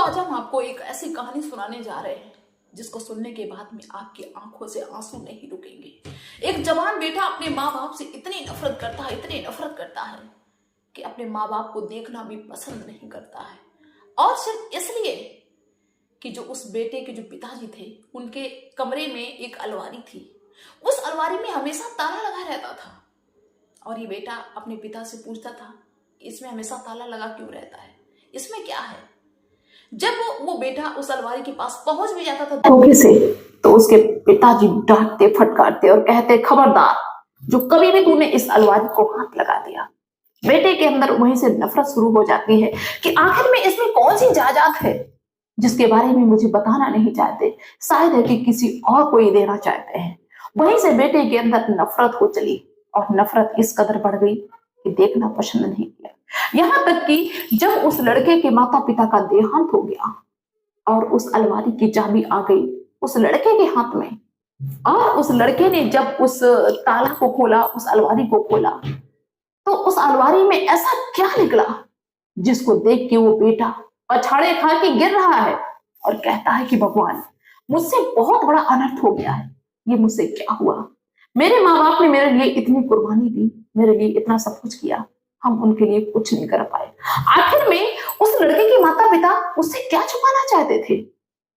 आज हम आपको एक ऐसी कहानी सुनाने जा रहे हैं जिसको सुनने के बाद में आपकी आंखों से आंसू नहीं रुकेंगे। एक जवान बेटा अपने माँ बाप से इतनी नफरत करता है, इतनी नफरत करता है कि अपने माँ बाप को देखना भी पसंद नहीं करता है। और सिर्फ इसलिए कि जो उस बेटे के जो पिताजी थे, उनके कमरे में एक अलमारी थी, उस अलमारी में हमेशा ताला लगा रहता था। और ये बेटा अपने पिता से पूछता था कि इसमें हमेशा ताला लगा क्यों रहता है, इसमें क्या है। जब वो बेटा उस अलमारी के पास पहुंच भी जाता था धोखे से, तो उसके पिताजी डांटते फटकारते और कहते, खबरदार, जो कभी भी तूने इस अलमारी को हाथ लगा दिया। बेटे के अंदर वहीं से नफरत शुरू हो जाती है कि आखिर में इसमें कौन सी जायदाद है जिसके बारे में मुझे बताना नहीं चाहते, शायद है कि किसी और को ही देना चाहते हैं। वहीं से बेटे के अंदर नफरत हो चली और नफरत इस कदर बढ़ गई कि देखना पसंद नहीं किया। यहां तक कि जब उस लड़के के माता पिता का देहांत हो गया और उस अलमारी की चाबी आ गई उस लड़के के हाथ में, और उस लड़के ने जब उस ताला को खोला, उस अलमारी को खोला, तो उस अलमारी में ऐसा क्या निकला जिसको देख के वो बेटा पछाड़े खा के गिर रहा है और कहता है कि भगवान, मुझसे बहुत बड़ा अनर्थ हो गया है, ये मुझसे क्या हुआ। मेरे माँ बाप ने मेरे लिए इतनी कुर्बानी दी, मेरे लिए इतना सब कुछ किया, हम उनके लिए कुछ नहीं कर पाए। आखिर में उस लड़के के माता पिता उससे क्या छुपाना चाहते थे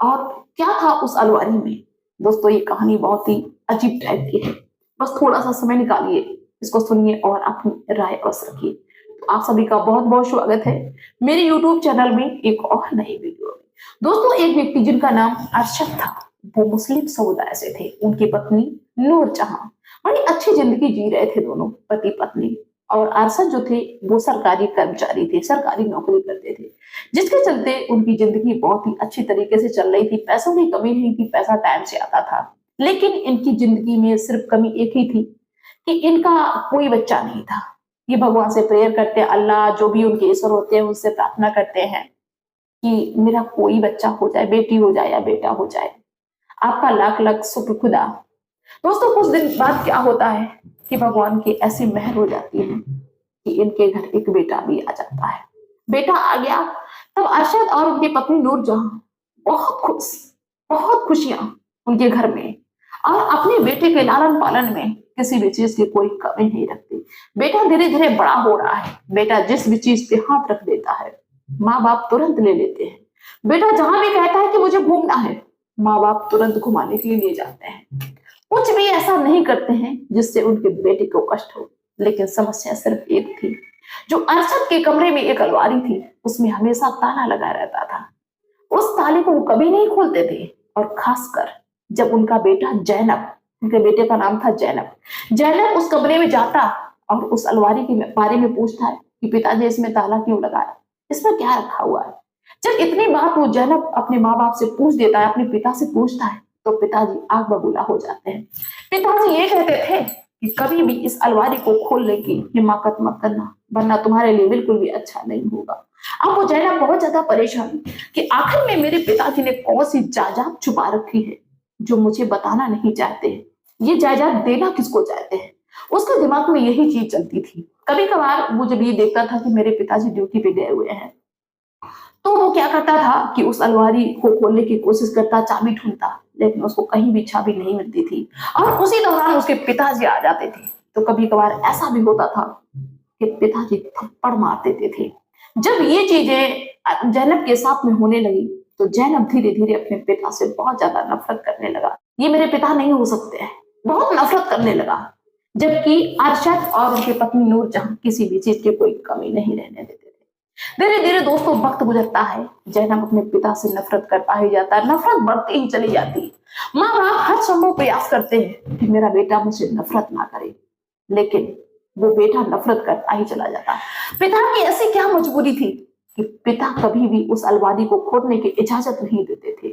और क्या था उस अलमारी में। दोस्तों, ये कहानी बहुत ही अजीब टाइप की है। बस थोड़ा सा समय निकालिए, इसको सुनिए और अपनी राय अवश्य रखिए। तो आप सभी का बहुत बहुत स्वागत है मेरे यूट्यूब चैनल में एक और नई वीडियो में। दोस्तों, एक व्यक्ति जिनका नाम अरशद था, वो मुस्लिम समुदाय से थे। उनकी पत्नी नूरजहां बड़ी अच्छी जिंदगी जी रहे थे, दोनों पति पत्नी। और अरशद जो थे वो सरकारी कर्मचारी थे, सरकारी नौकरी करते थे, जिसके चलते उनकी जिंदगी बहुत ही अच्छी तरीके से चल रही थी। पैसों की कमी नहीं थी, पैसा टाइम से आता था। लेकिन इनकी जिंदगी में सिर्फ कमी एक ही थी कि इनका कोई बच्चा नहीं था। ये भगवान से प्रेयर करते, अल्लाह जो भी उनके ईश्वर होते हैं उनसे प्रार्थना करते हैं कि मेरा कोई बच्चा हो जाए, बेटी हो जाए या बेटा हो जाए। आपका लाख लाख शुक्र खुदा। दोस्तों, कुछ दिन बाद क्या होता है कि भगवान की ऐसी मेहर हो जाती है कि इनके घर एक बेटा भी आ जाता है। बेटा आ गया तब अरशद और उनकी पत्नी नूरजहां बहुत खुश, बहुत खुशियां उनके घर में, और अपने बेटे के लालन पालन में किसी भी चीज की कोई कमी नहीं रखती। बेटा धीरे धीरे बड़ा हो रहा है। बेटा जिस भी चीज पे हाथ रख देता है माँ बाप तुरंत ले लेते हैं। बेटा जहां भी कहता है कि मुझे घूमना है, माँ बाप तुरंत घुमाने के लिए ले जाते हैं। कुछ भी ऐसा नहीं करते हैं जिससे उनके बेटे को कष्ट हो। लेकिन समस्या सिर्फ एक थी, जो अरशद के कमरे में एक अलमारी थी, उसमें हमेशा ताला लगा रहता था। उस ताले को वो कभी नहीं खोलते थे। और खासकर जब उनका बेटा जैनब, उनके बेटे का नाम था जैनब, जैनब उस कमरे में जाता और उस अलमारी के बारे में पूछता है कि पिताजी इसमें ताला क्यों लगाया, इसमें क्या रखा हुआ है। जब इतनी बात वो जैनब अपने माँ बाप से पूछ देता है, अपने पिता से पूछता है, तो पिताजी आग बबूला हो जाते हैं। पिताजी ये कहते थे कि कभी भी इस अलमारी को खोलने की हिम्मत मत करना, वरना तुम्हारे लिए बिल्कुल भी अच्छा नहीं होगा। अब वो जैनब बहुत ज्यादा परेशान कि आखिर में मेरे पिताजी ने कौन सी जायदाद छुपा रखी है जो मुझे बताना नहीं चाहते, ये जायदाद देना किसको चाहते हैं। उसके दिमाग में यही चीज चलती थी। कभी कभार वो जब ये देखता था कि मेरे पिताजी ड्यूटी पे गए हुए हैं, तो वो क्या करता था कि उस अलमारी को खोलने की कोशिश करता, चाबी ढूंढता, लेकिन उसको कहीं भी चाबी नहीं मिलती थी। और उसी दौरान उसके पिताजी आ जाते थे। तो कभी कभार ऐसा भी होता था कि पिताजी थप्पड़ मार देते थे। जब ये चीजें जैनब के साथ में होने लगी तो जैनब धीरे धीरे अपने पिता से बहुत ज्यादा नफरत करने लगा। ये मेरे पिता नहीं हो सकते हैं, बहुत नफरत करने लगा। जबकि अरशद और उनकी पत्नी नूरजहां किसी भी चीज की कोई कमी नहीं रहने देते थे। धीरे धीरे दोस्तों वक्त गुजरता है, जैनब अपने पिता से नफरत करता ही जाता है, नफरत बढ़ती ही चली जाती है। माँ बाप हर संभव प्रयास करते हैं कि मेरा बेटा मुझसे नफरत ना करे, लेकिन वो बेटा नफरत करता ही चला जाता। पिता की ऐसी क्या मजबूरी थी कि पिता कभी भी उस अलमारी को खोलने की इजाजत नहीं देते थे।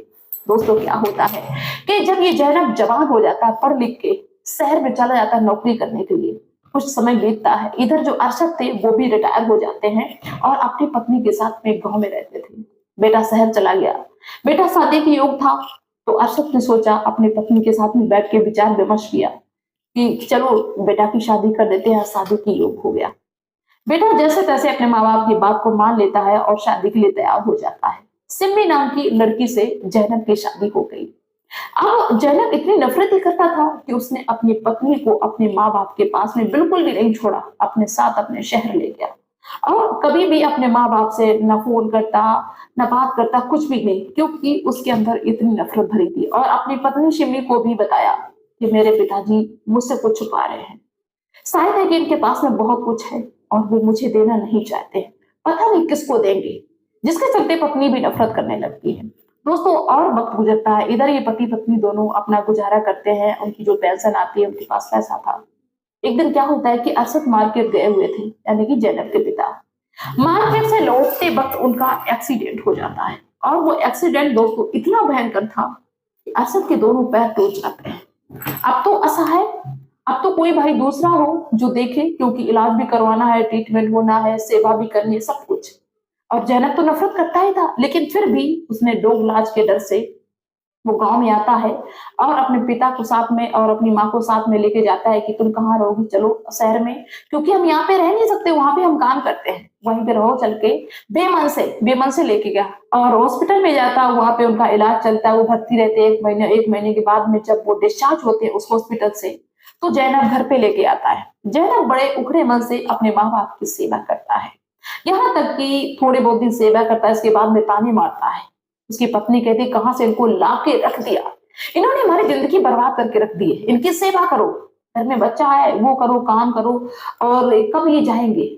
दोस्तों, क्या होता है कि जब ये जैनब जवान हो जाता है, पढ़ लिख के शहर में चला जाता है नौकरी करने के लिए, कुछ समय बीतता है, इधर जो अरशद थे वो भी रिटायर हो जाते हैं और अपनी पत्नी के साथ में गांव में रहते थे। बेटा शहर चला गया, बेटा शादी के योग था, तो अरशद ने सोचा, अपनी पत्नी के साथ में बैठ के विचार विमर्श किया कि चलो बेटा की शादी कर देते हैं। शादी की योग हो गया। बेटा जैसे तैसे अपने माँ बाप की बात को मान लेता है और शादी के लिए तैयार हो जाता है। सिम्मी नाम की लड़की से जैनब की शादी हो गई। अब जैनब इतनी नफरत ही करता था कि उसने अपनी पत्नी को अपने माँ बाप के पास में बिल्कुल भी नहीं छोड़ा, अपने साथ अपने शहर ले गया और कभी भी अपने माँ बाप से न फोन करता न बात करता, कुछ भी नहीं, क्योंकि उसके अंदर इतनी नफरत भरी थी। और अपनी पत्नी शिमी को भी बताया कि मेरे पिताजी मुझसे कुछ छुपा रहे हैं, शायद है कि इनके पास में बहुत कुछ है और वो मुझे देना नहीं चाहते, पता नहीं किसको देंगे, जिसके चलते पत्नी भी नफरत करने लगती है। दोस्तों और वक्त गुजरता है, इधर ये पति पत्नी दोनों अपना गुजारा करते हैं, उनकी जो पेंशन आती है, उनके पास पैसा था। एक दिन क्या होता है कि अरशद मार्केट गए हुए थे, यानी कि जैनब के पिता। मार्केट से लौटते वक्त उनका एक्सीडेंट हो जाता है और वो एक्सीडेंट दोस्तों इतना भयंकर था कि अरशद के दोनों पैर टूट जाते हैं। अब तो असहाय, अब तो कोई भाई दूसरा हो जो देखे, क्योंकि इलाज भी करवाना है, ट्रीटमेंट होना है, सेवा भी करनी है, सब कुछ। और जैनब तो नफरत करता ही था, लेकिन फिर भी उसने डोग इलाज के डर से वो गांव में आता है और अपने पिता को साथ में और अपनी माँ को साथ में लेके जाता है कि तुम कहाँ रहोगी, चलो शहर में, क्योंकि हम यहाँ पे रह नहीं सकते, वहां पे हम काम करते हैं, वहीं पे रहो चल के। बेमन से लेके गया और हॉस्पिटल में जाता, वहां पे उनका इलाज चलता है, वो भर्ती रहते हैं 1 महीने के बाद में जब वो डिस्चार्ज होते हैं उस हॉस्पिटल से, तो जैनब घर पे लेके आता है। जैनब बड़े उखड़े मन से अपने माँ बाप की सेवा करता है, यहाँ तक कि थोड़े बहुत दिन सेवा करता है, इसके बाद में ताने मारता है। उसकी पत्नी कहती कहां से इनको ला के रख दिया, इन्होंने हमारी जिंदगी बर्बाद करके रख दी है, इनकी सेवा करो, घर में बच्चा है वो करो, काम करो, और कब ये जाएंगे।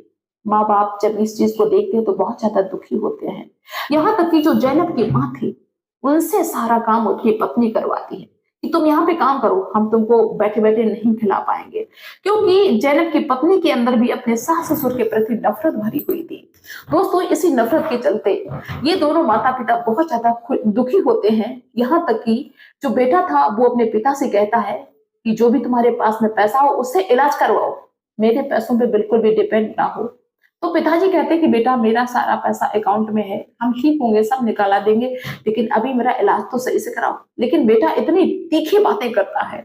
माँ बाप जब इस चीज को देखते हैं तो बहुत ज्यादा दुखी होते हैं। यहाँ तक कि जो जैनब की माँ थी उनसे सारा काम उनकी पत्नी करवाती है कि तुम यहाँ पे काम करो, हम तुमको बैठे बैठे नहीं खिला पाएंगे, क्योंकि जैनब की पत्नी के अंदर भी अपने सास ससुर के प्रति नफरत भरी हुई थी। दोस्तों इसी नफरत के चलते ये दोनों माता पिता बहुत ज्यादा दुखी होते हैं। यहाँ तक कि जो बेटा था वो अपने पिता से कहता है कि जो भी तुम्हारे पास में पैसा हो उससे इलाज करवाओ, मेरे पैसों पे बिल्कुल भी डिपेंड ना हो। तो पिताजी कहते हैं कि बेटा मेरा सारा पैसा अकाउंट में है, हम ठीक होंगे, सब निकाला देंगे, लेकिन अभी मेरा इलाज तो सही से कराओ। लेकिन बेटा इतनी तीखी बातें करता है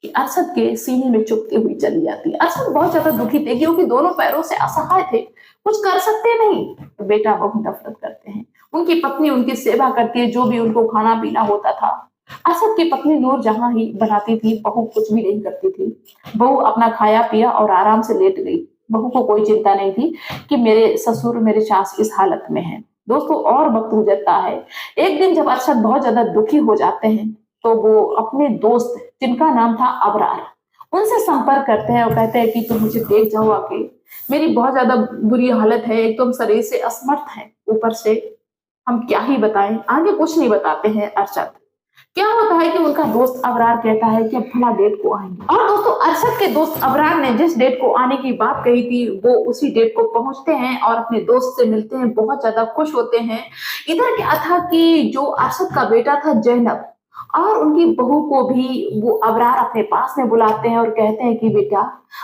कि अरशद के सीने में चुभती हुई चली जाती है। अरशद बहुत ज्यादा दुखी थे क्योंकि दोनों पैरों से असहाय थे, कुछ कर सकते नहीं। तो बेटा बहुत नफरत करते हैं। उनकी पत्नी उनकी सेवा करती है, जो भी उनको खाना पीना होता था। अरशद की पत्नी नूर जहां ही बनाती थी, बहू कुछ भी नहीं करती थी। बहू अपना खाया पिया और आराम से लेट गई। बहू को कोई चिंता नहीं थी कि मेरे ससुर मेरे सास इस हालत में है। दोस्तों और वक्त गुजरता है। एक दिन जब अरशद बहुत ज्यादा दुखी हो जाते हैं तो वो अपने दोस्त जिनका नाम था अबरार, उनसे संपर्क करते हैं और कहते हैं कि तुम मुझे देख जाओ आके, मेरी बहुत ज्यादा बुरी हालत है, एकदम शरीर से असमर्थ है, ऊपर से हम क्या ही बताएं। आगे कुछ नहीं बताते हैं अरशद। क्या होता है कि उनका दोस्त अबरार कहता है कि अब फला डेट को आएंगे, और दोस्तों अरशद के दोस्त अबरार ने जिस डेट को आने की बात कही थी वो उसी डेट को पहुंचते हैं और अपने दोस्त से मिलते हैं, बहुत ज्यादा खुश होते हैं। इधर क्या था कि जो अरशद का बेटा था जैनब और उनकी बहू को भी वो अबरार अपने पास में बुलाते हैं और कहते हैं कि बेटा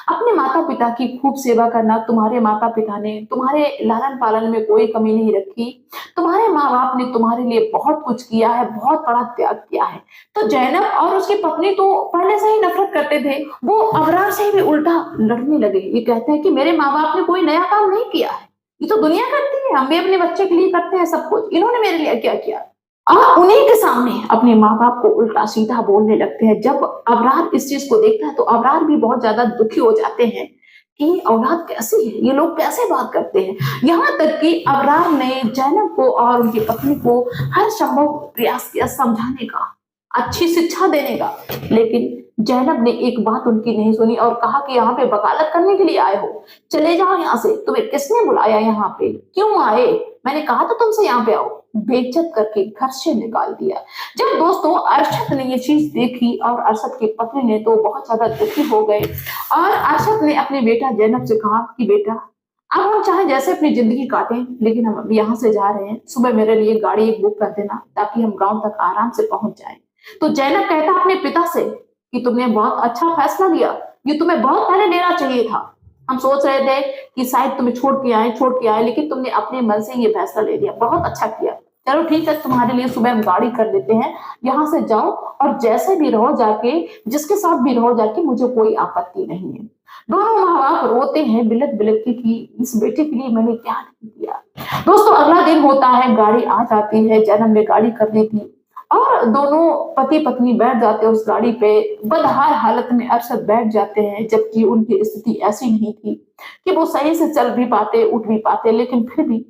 अपने माता पिता की खूब सेवा करना, तुम्हारे माता पिता ने तुम्हारे लालन पालन में कोई कमी नहीं रखी, तुम्हारे माँ बाप ने तुम्हारे लिए बहुत कुछ किया है, बहुत बड़ा त्याग किया है। तो जैनब और उसकी पत्नी तो पहले से ही नफरत करते थे, वो अबरार से भी उल्टा लड़ने लगे। ये कहते हैं कि मेरे माँ बाप ने कोई नया काम नहीं किया है, ये तो दुनिया करती है, हम भी अपने बच्चे के लिए करते हैं सब कुछ, इन्होंने मेरे लिए क्या किया। और उन्हीं के सामने अपने माँ बाप को उल्टा सीधा बोलने लगते हैं। जब अबरार इस चीज को देखता है तो अबरार भी बहुत ज्यादा दुखी हो जाते हैं कि औलाद कैसी है, ये लोग कैसे बात करते हैं। यहाँ तक कि अबरार ने जैनब को और उनकी पत्नी को हर संभव प्रयास किया समझाने का, अच्छी शिक्षा देने का, लेकिन जैनब ने एक बात उनकी नहीं सुनी और कहा कि यहाँ पे वकालत करने के लिए आए हो, चले जाओ यहाँ से, तुम्हें किसने बुलाया यहाँ पे, क्यों आए, मैंने कहा था तुमसे यहाँ पे आओ। बेइज्जत करके घर से निकाल दिया। जब दोस्तों अरशद ने ये चीज देखी और अरशद की पत्नी ने तो बहुत ज्यादा दुखी हो गए और अरशद ने अपने बेटा जैनब से कहा कि बेटा अब हम चाहे जैसे अपनी जिंदगी काटें, लेकिन हम अभी यहाँ से जा रहे हैं, सुबह मेरे लिए गाड़ी एक बुक कर देना ताकि हम गांव तक आराम से पहुंच जाएं। तो जैनब कहता अपने पिता से कि तुमने बहुत अच्छा फैसला लिया, ये तुम्हें बहुत पहले लेना चाहिए था, हम सोच रहे थे कि शायद तुम्हें छोड़ के आए, लेकिन तुमने अपने मन से ये फैसला ले लिया, बहुत अच्छा किया। चलो ठीक है, तुम्हारे लिए सुबह हम गाड़ी कर देते हैं, यहाँ से जाओ और जैसे भी रहो जाके, जिसके साथ भी रहो जाके, मुझे कोई आपत्ति नहीं है। दोनों माँ बाप रोते हैं बिलख बिलख के कि इस बेटे के लिए मैंने क्या नहीं किया। दोस्तों अगला दिन होता है, गाड़ी आ जाती है, जैनब ने गाड़ी कर दी थी और दोनों पति पत्नी बैठ जाते हैं उस गाड़ी पे। बदहाल हालत में अरशद बैठ जाते हैं, जबकि उनकी स्थिति ऐसी नहीं थी कि वो सही से चल भी पाते, उठ भी पाते, लेकिन फिर भी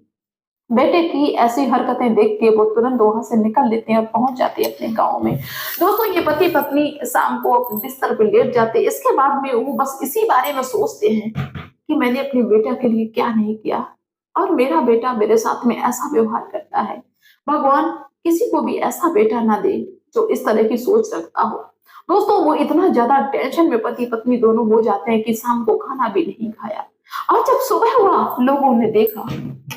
बेटे की ऐसी हरकतें देख के वो तुरंत वहां से निकल लेते हैं और पहुंच जाते हैं अपने गांव में। दोस्तों ये पति पत्नी शाम को अपने बिस्तर पे लेट जाते हैं। इसके बाद में वो बस इसी बारे में सोचते हैं कि मैंने अपने बेटा के लिए क्या नहीं किया और मेरा बेटा मेरे साथ में ऐसा व्यवहार करता है। भगवान किसी को भी ऐसा बेटा ना दे जो इस तरह की सोच रखता हो। दोस्तों वो इतना ज्यादा टेंशन में पति पत्नी दोनों हो जाते हैं कि शाम को खाना भी नहीं खाया। और जब सुबह हुआ, लोगों ने देखा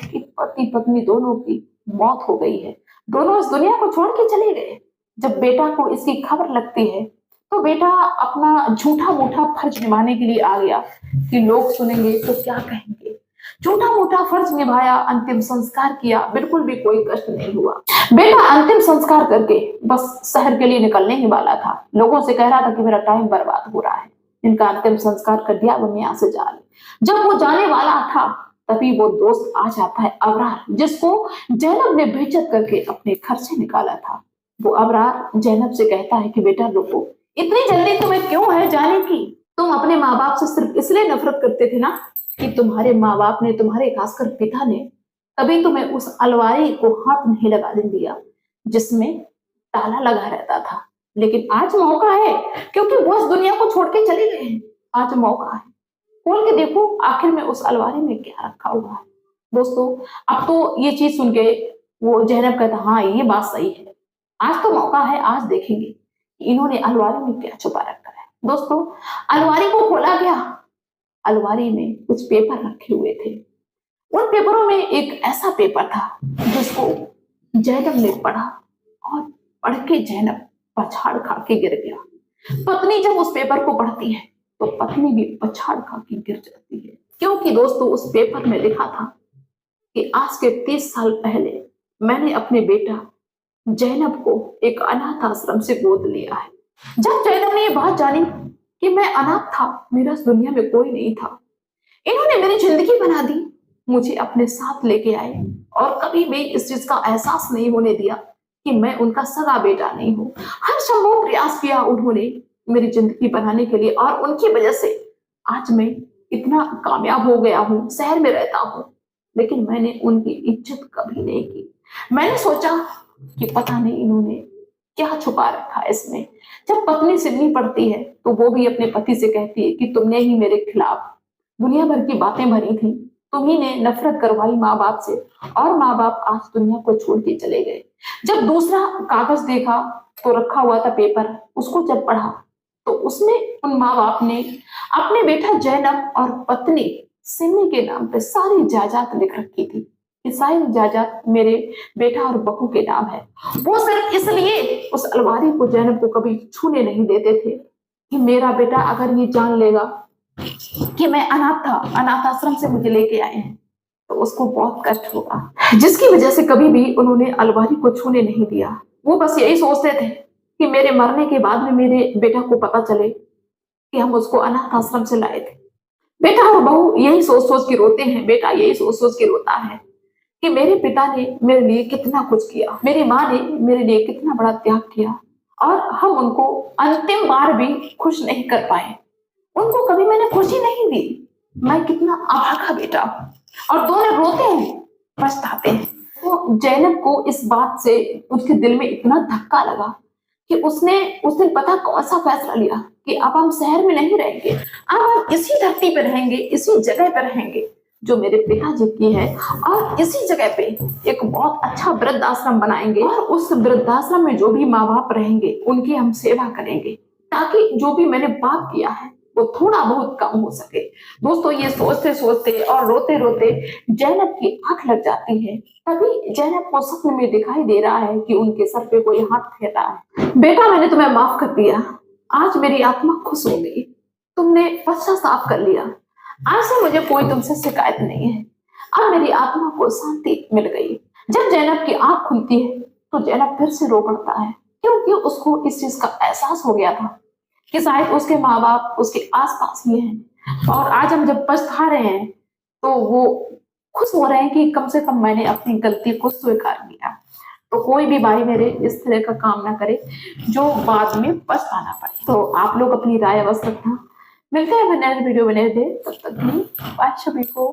कि पति पत्नी दोनों की मौत हो गई है, दोनों इस दुनिया को छोड़ के चले गए। जब बेटा को इसकी खबर लगती है तो बेटा अपना झूठा मूठा फर्ज निभाने के लिए आ गया कि लोग सुनेंगे तो क्या कहेंगे। झूठा मूठा फर्ज निभाया, अंतिम संस्कार किया, बिल्कुल भी कोई कष्ट नहीं हुआ। बेटा अंतिम संस्कार करके बस शहर के लिए निकलने ही वाला था। लोगों से कह रहा था कि मेरा टाइम बर्बाद हो रहा है, इनका अंतिम संस्कार कर दिया, वो यहाँ से जा रहे। जब वो जाने वाला था तभी वो दोस्त आ जाता है अबरार, जिसको जैनब ने बेइज्जत करके अपने घर से निकाला था। वो अबरार जैनब से कहता है कि बेटा रुको, इतनी जल्दी तुम्हें क्यों है जाने की? तुम अपने माँ बाप से सिर्फ इसलिए नफरत करते थे ना कि तुम्हारे माँ बाप ने, तुम्हारे खासकर पिता ने कभी तुम्हें उस अलमारी को हाथ नहीं लगाने दिया जिसमें ताला लगा रहता था। लेकिन आज मौका है, क्योंकि वो इस दुनिया को छोड़ के चले गए हैं। आज मौका है, खोल के देखो आखिर में उस अलमारी में क्या रखा हुआ है। दोस्तों अब तो ये चीज सुन के वो जैनब कहता हाँ ये बात सही है, आज तो मौका है, आज देखेंगे कि इन्होंने अलमारी में क्या छुपा रखा है। दोस्तों अलमारी को खोला गया, अलमारी में कुछ पेपर रखे हुए थे। उन पेपरों में एक ऐसा पेपर था जिसको जैनब ने पढ़ा और पढ़ के जैनब पछाड़ खा के गिर गया। पत्नी जब उस पेपर को पढ़ती है तो पत्नी भी पछाड़ खा के गिर जाती है, क्योंकि दोस्तों उस पेपर में लिखा था कि आज के 30 साल पहले मैंने अपने बेटा जैनब को एक अनाथ आश्रम से गोद लिया है। जब जैनब ने ये बात जानी कि मैं अनाथ था, मेरा इस दुनिया में कोई नहीं था, इन्होंने मेरी जिंदगी बना दी, मुझे अपने साथ लेके आए और कभी भी इस चीज का एहसास नहीं होने दिया कि मैं उनका सगा बेटा नहीं हूँ। हर संभव प्रयास किया उन्होंने मेरी जिंदगी बनाने के लिए और उनकी वजह से आज मैं इतना कामयाब हो गया हूँ, शहर में रहता हूँ। लेकिन मैंने उनकी इज्जत कभी नहीं की। मैंने सोचा कि पता नहीं इन्होंने क्या छुपा रखा है इसमें। जब पत्नी सुननी पड़ती है तो वो भी अपने पति से कहती है कि तुमने ही मेरे खिलाफ दुनिया भर की बातें भरी थी, तुम्ही ने नफरत करवाई माँ बाप से और माँ बाप आज दुनिया को छोड़ के चले गए। जब दूसरा कागज देखा तो रखा हुआ था पेपर, उसको जब पढ़ा तो उसमें उन माँ बाप ने अपने बेटा जैनब और पत्नी सिमी के नाम पे सारी जायदाद लिख रखी थी कि सारी जायदाद मेरे बेटा और बहू के नाम है। वो सिर्फ इसलिए उस अलमारी को जैनब को कभी छूने नहीं देते थे कि मेरा बेटा अगर ये जान लेगा कि मैं अनाथ था, अनाथ आश्रम से मुझे लेके आए हैं, तो उसको बहुत कष्ट होगा, जिसकी वजह से कभी भी उन्होंने अलमारी को छूने नहीं दिया। वो बस यही सोचते थे कि मेरे मरने के बाद में मेरे बेटा को पता चले कि हम उसको अनाथ आश्रम से लाए थे। बेटा और बहू यही सोच सोच के रोते हैं, बेटा यही सोच सोच के रोता है कि मेरे पिता ने मेरे लिए कितना कुछ किया, मेरी माँ ने मेरे लिए कितना बड़ा त्याग किया और हम उनको अंतिम बार भी खुश नहीं कर पाए, उनको कभी मैंने खुशी नहीं दी। मैं कितना अभागा बेटा हूँ। और दोनों रोते हैं, पछताते हैं। तो जैनब को इस बात से उसके दिल में इतना धक्का लगा कि उसने उस दिन पता कौन सा फैसला लिया कि अब हम शहर में नहीं रहेंगे, अब हम इसी धरती पे रहेंगे, इसी जगह पे रहेंगे जो मेरे पिताजी की है, और इसी जगह पे एक बहुत अच्छा वृद्धाश्रम बनाएंगे और उस वृद्धाश्रम में जो भी माँ बाप रहेंगे उनकी हम सेवा करेंगे, ताकि जो भी मैंने पाप किया है वो थोड़ा बहुत कम हो सके। दोस्तों ये सोचते सोचते और रोते रोते जैनब की आंख लग जाती है। तभी जैनब को सपने में दिखाई दे रहा है कि उनके सर पे कोई हाथ फेर रहा है। बेटा मैंने तुम्हें माफ कर दिया, आज मेरी आत्मा खुश हो गई, तुमने पश्चाताप कर लिया, आज से मुझे कोई तुमसे शिकायत नहीं है, अब मेरी आत्मा को शांति मिल गई। जब जैनब की आंख खुलती है तो जैनब फिर से रो पड़ता है, क्योंकि उसको इस चीज का एहसास हो गया था कि शायद उसके माँ बाप उसके आसपास ही हैं, और आज हम जब पछता रहे हैं तो वो खुश हो रहे हैं कि कम से कम मैंने अपनी गलती को स्वीकार किया। तो कोई भी भाई मेरे इस तरह का काम ना करे जो बाद में पछताना पड़े। तो आप लोग अपनी राय अवश्य रखना। मिलते हैं नए वीडियो में, नए दिन, तब तक के लिए बाय सभी को।